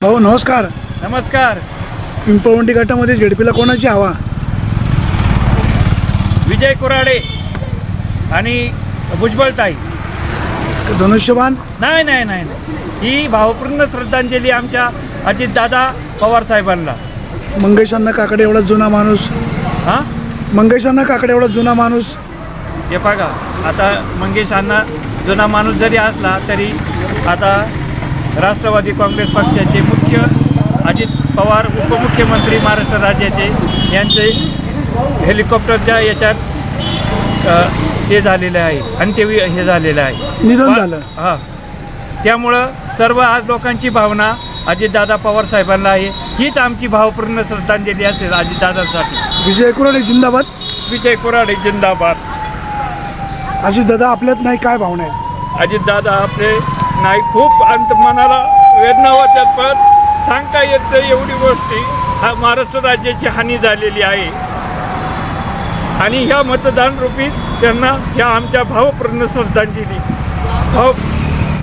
भाऊ नमस्कार. नमस्कार. पिंपळवंडी गटामध्ये झेडपीला कोणाची हवा? विजय कुराडे आणि भुजबळताई. धनुष्यबाण? नाही नाही नाही नाही. ही भावपूर्ण श्रद्धांजली आमच्या अजितदादा पवार साहेबांना. मंगेशांना काकडे एवढा जुना माणूस. हां, मंगेशांना काकडे एवढा जुना माणूस. हे बघा, आता मंगेशांना जुना माणूस जरी असला तरी आता राष्ट्रवादी काँग्रेस पक्षाचे मुख्य अजित पवार उपमुख्यमंत्री महाराष्ट्र राज्याचे यांचे हेलिकॉप्टरच्या याच्यात हे झालेलं आहे, अंत्यविधी हे झालेलं आहे, निधन झालं. हां, त्यामुळं सर्व आज लोकांची भावना अजितदादा पवार साहेबांना आहे. हीच आमची भावपूर्ण श्रद्धांजली असेल अजितदादांसाठी. विजय कुराडे जिंदाबाद. विजय कुराडे जिंदाबाद. अजितदादा आपल्यात नाही, काय भावना आहेत? अजितदादा आपले नाही, खूप मनाला वेदना होत्यात, पण सांगता येत नाही एवढी गोष्टी. हा महाराष्ट्र राज्याची हानी झालेली आहे आणि ह्या मतदान रूपी त्यांना ह्या आमच्या भावपूर्ण श्रद्धांजली.